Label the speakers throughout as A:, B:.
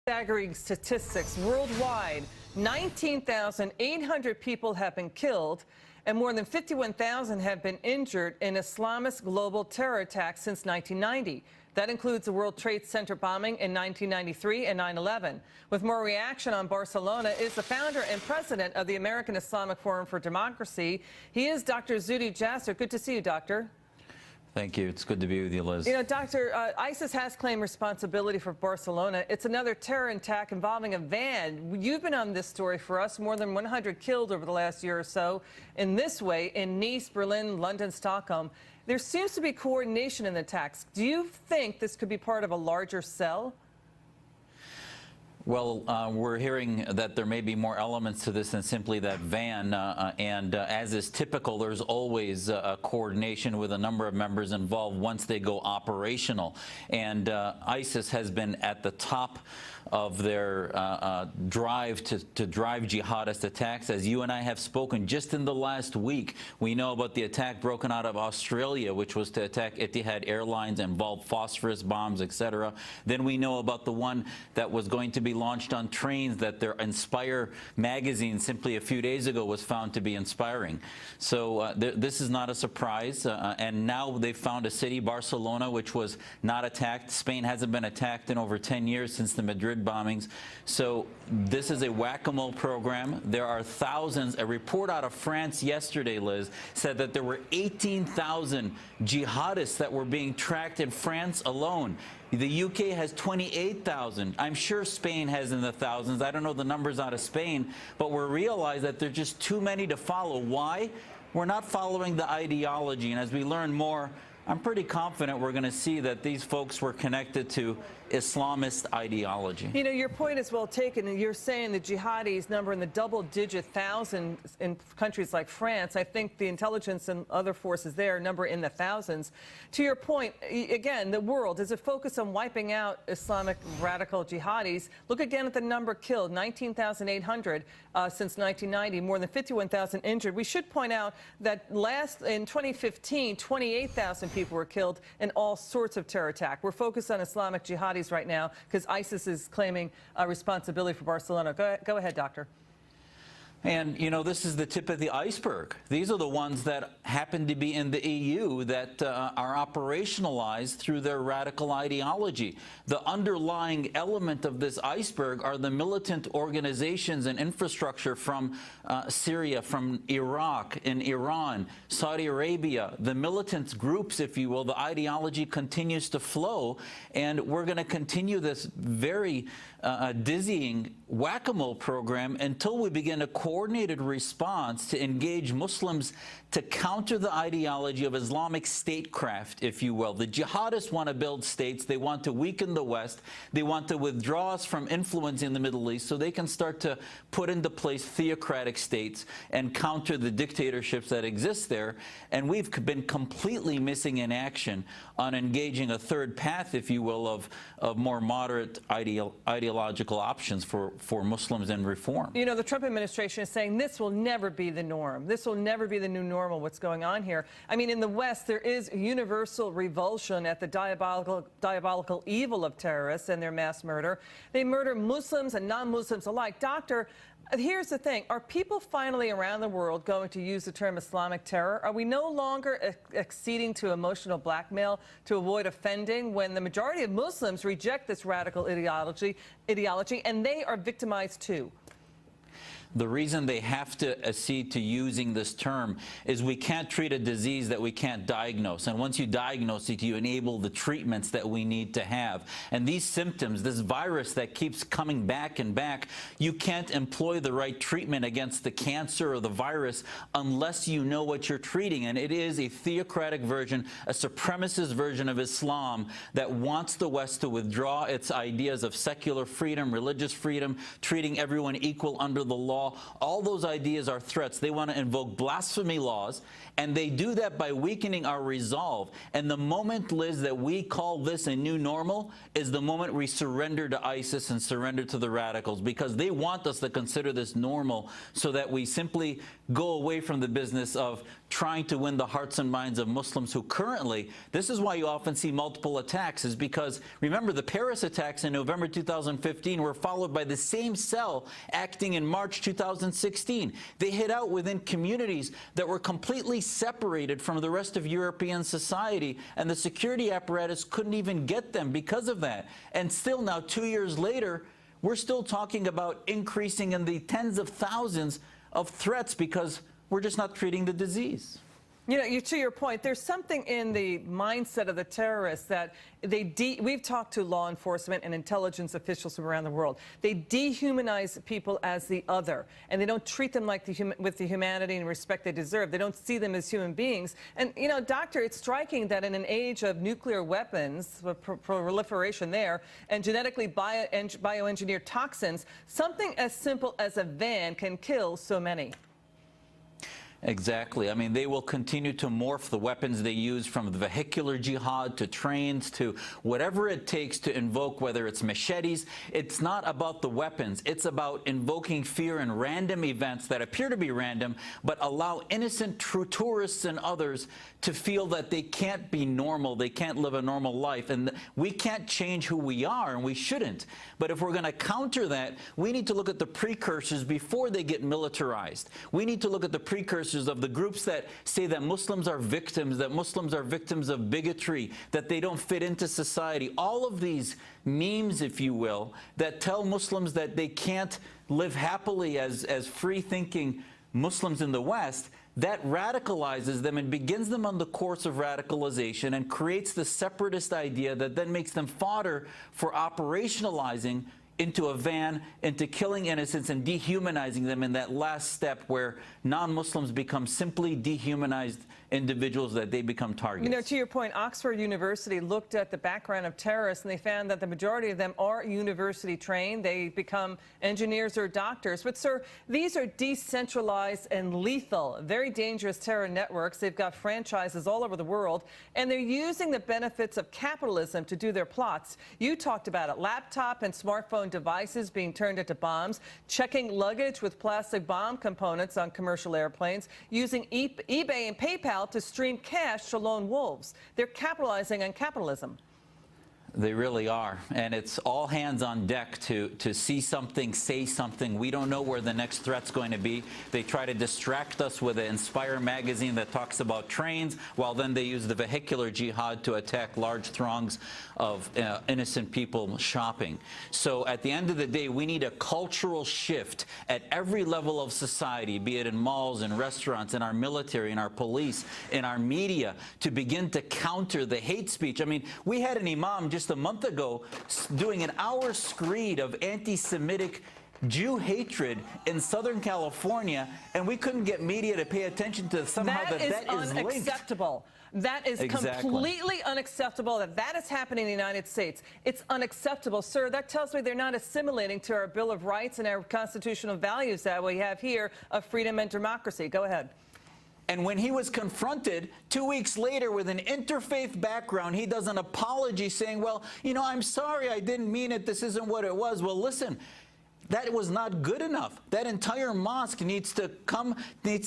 A: Staggering statistics worldwide, 19,800 people have been killed and more than 51,000 have been injured in Islamist global terror attacks since 1990. That includes the World Trade Center bombing in 1993 and 9/11. With more reaction on Barcelona is the founder and president of the American Islamic Forum for Democracy. He is Dr. Zuhdi Jasser. Good to see you, Doctor.
B: Thank you. It's good to be with you, Liz.
A: You know, Doctor, ISIS has claimed responsibility for Barcelona. It's another terror attack involving a van. You've been on this story for us. More than 100 killed over the last year or so in this way in Nice, Berlin, London, Stockholm. There seems to be coordination in the attacks. Do you think this could be part of a larger cell?
B: Well, we're hearing that there may be more elements to this than simply that van, and as is typical, there's always coordination with a number of members involved once they go operational. And ISIS has been at the top of their drive to drive jihadist attacks. As you and I have spoken just in the last week, we know about the attack broken out of Australia, which was to attack Etihad Airlines, involved phosphorus bombs, etc. Then we know about the one that was going to be launched on trains that their Inspire magazine simply a few days ago was found to be inspiring. So this is not a surprise. And now they've found a city, Barcelona, which was not attacked. Spain hasn't been attacked in over 10 years since the Madrid bombings. So this is a whack-a-mole program. There are thousands. A report out of France yesterday, Liz, said that there were 18,000 jihadists that were being tracked in France alone. The UK has 28,000. I'm sure Spain has in the thousands. I don't know the numbers out of Spain, but we realize that there are just too many to follow. Why? We're not following the ideology. And as we learn more, I'm pretty confident we're going to see that these folks were connected to Islamist ideology.
A: You know, your point is well taken. And you're saying the jihadis number in the double-digit thousands in countries like France. I think the intelligence and other forces there number in the thousands. To your point, again, the world, is it focused on wiping out Islamic radical jihadis? Look again at the number killed, 19,800 since 1990, more than 51,000 injured. We should point out that in 2015, 28,000 people were killed in all sorts of terror attacks. We're focused on Islamic jihadis right now because ISIS is claiming responsibility for Barcelona. Go ahead, Doctor.
B: And, you know, this is the tip of the iceberg. These are the ones that happen to be in the EU that are operationalized through their radical ideology. The underlying element of this iceberg are the militant organizations and infrastructure from Syria, from Iraq, and Iran, Saudi Arabia. The militant groups, if you will, the ideology continues to flow, and we're going to continue this very dizzying whack-a-mole program until we begin a coordinated response to engage Muslims to counter the ideology of Islamic statecraft, if you will. The jihadists want to build states. They want to weaken the West. They want to withdraw us from influencing the Middle East so they can start to put into place theocratic states and counter the dictatorships that exist there. And we've been completely missing in action on engaging a third path, if you will, of more moderate ideological options for Muslims and reform.
A: You know, the Trump administration is saying this will never be the norm. This will never be the new normal, what's going on here. I mean, in the West, there is universal revulsion at the diabolical evil of terrorists and their mass murder. They murder Muslims and non-Muslims alike. Doctor, here's the thing. Are people finally around the world going to use the term Islamic terror? Are we no longer acceding to emotional blackmail to avoid offending when the majority of Muslims reject this radical ideology and they are victimized too?
B: The reason they have to accede to using this term is we can't treat a disease that we can't diagnose. And once you diagnose it, you enable the treatments that we need to have. And these symptoms, this virus that keeps coming back and back, you can't employ the right treatment against the cancer or the virus unless you know what you're treating. And it is a theocratic version, a supremacist version of Islam that wants the West to withdraw its ideas of secular freedom, religious freedom, treating everyone equal under the law, law. All those ideas are threats. They want to invoke blasphemy laws, and they do that by weakening our resolve. And the moment, Liz, that we call this a new normal is the moment we surrender to ISIS and surrender to the radicals, because they want us to consider this normal so that we simply go away from the business of trying to win the hearts and minds of Muslims who currently, this is why you often see multiple attacks, is because, remember, the Paris attacks in November 2015 were followed by the same cell acting in March 2016. They hit out within communities that were completely separated from the rest of European society, and the security apparatus couldn't even get them because of that. And still now, 2 years later, we're still talking about increasing in the tens of thousands of threats because we're just not treating the disease.
A: You know, to your point, there's something in the mindset of the terrorists that we've talked to law enforcement and intelligence officials from around the world. They dehumanize people as the other, and they don't treat them like with the humanity and respect they deserve. They don't see them as human beings. And, you know, Doctor, it's striking that in an age of nuclear weapons, proliferation there, and genetically bioengineered toxins, something as simple as a van can kill so many.
B: Exactly. I mean, they will continue to morph the weapons they use, from the vehicular jihad to trains to whatever it takes to invoke, whether it's machetes. It's not about the weapons. It's about invoking fear in random events that appear to be random, but allow innocent true tourists and others to feel that they can't be normal, they can't live a normal life, and we can't change who we are, and we shouldn't. But if we're going to counter that, we need to look at the precursors before they get militarized. We need to look at the precursors of the groups that say that Muslims are victims of bigotry, that they don't fit into society. All of these memes, if you will, that tell Muslims that they can't live happily as free-thinking Muslims in the West, that radicalizes them and begins them on the course of radicalization and creates the separatist idea that then makes them fodder for operationalizing into a van, into killing innocents and dehumanizing them in that last step where non-Muslims become simply dehumanized individuals that they become targets.
A: You know, to your point, Oxford University looked at the background of terrorists, and they found that the majority of them are university trained. They become engineers or doctors. But, sir, these are decentralized and lethal, very dangerous terror networks. They've got franchises all over the world, and they're using the benefits of capitalism to do their plots. You talked about it, laptop and smartphone devices being turned into bombs, checking luggage with plastic bomb components on commercial airplanes, using eBay and PayPal to stream cash to lone wolves. They're capitalizing on capitalism.
B: They really are, and it's all hands on deck to see something, say something. We don't know where the next threat's going to be. They try to distract us with an Inspire magazine that talks about trains, while then they use the vehicular jihad to attack large throngs of innocent people shopping. So at the end of the day, we need a cultural shift at every level of society, be it in malls and restaurants, in our military, in our police, in our media, to begin to counter the hate speech. I mean, we had an imam just a month ago doing an hour screed of anti-Semitic Jew hatred in Southern California, and we couldn't get media to pay attention to somehow that is
A: unacceptable. That is completely unacceptable that is happening in the United States. It's unacceptable. Sir, that tells me they're not assimilating to our Bill of Rights and our constitutional values that we have here of freedom and democracy. Go ahead.
B: And when he was confronted 2 weeks later with an interfaith background, he does an apology saying, well, you know, I'm sorry, I didn't mean it. This isn't what it was. Well, listen, that was not good enough. That entire mosque needs to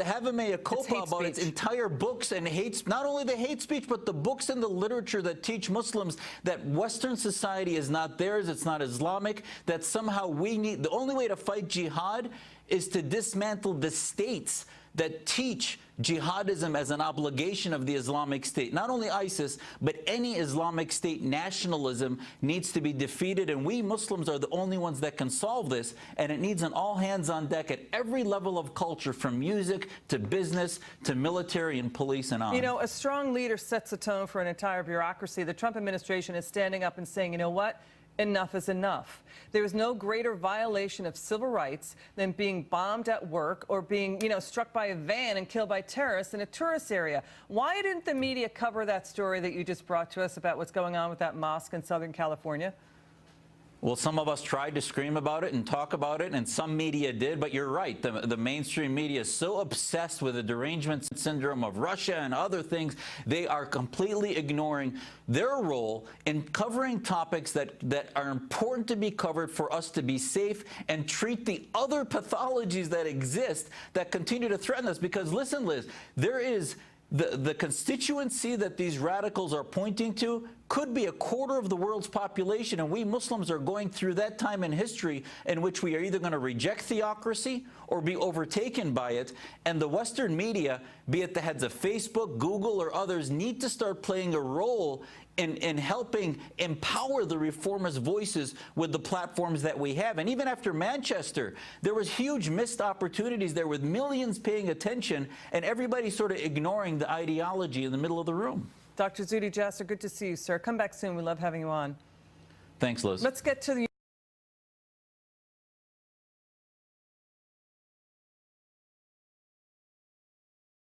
B: have a mea culpa about its entire books and not only the hate speech, but the books and the literature that teach Muslims that Western society is not theirs, it's not Islamic, that somehow the only way to fight jihad is to dismantle the states that teach jihadism as an obligation of the Islamic State. Not only ISIS, but any Islamic State nationalism needs to be defeated, and we Muslims are the only ones that can solve this, and it needs an all hands on deck at every level of culture, from music to business to military and police and on.
A: You know, a strong leader sets the tone for an entire bureaucracy. The Trump administration is standing up and saying, you know what? Enough is enough. There is no greater violation of civil rights than being bombed at work or being, you know, struck by a van and killed by terrorists in a tourist area. Why didn't the media cover that story that you just brought to us about what's going on with that mosque in Southern California?
B: Well, some of us tried to scream about it and talk about it, and some media did, but you're right. The mainstream media is so obsessed with the derangement syndrome of Russia and other things, they are completely ignoring their role in covering topics that are important to be covered for us to be safe and treat the other pathologies that exist that continue to threaten us. Because listen, Liz, there is the constituency that these radicals are pointing to could be a quarter of the world's population, and we Muslims are going through that time in history in which we are either going to reject theocracy or be overtaken by it. And the Western media, be it the heads of Facebook, Google, or others, need to start playing a role in helping empower the reformist voices with the platforms that we have. And even after Manchester, there was huge missed opportunities there with millions paying attention and everybody sort of ignoring the ideology in the middle of the room.
A: Dr. Zuhdi Jasser, good to see you, sir. Come back soon. We love having you on.
B: Thanks, Liz.
A: Let's get to the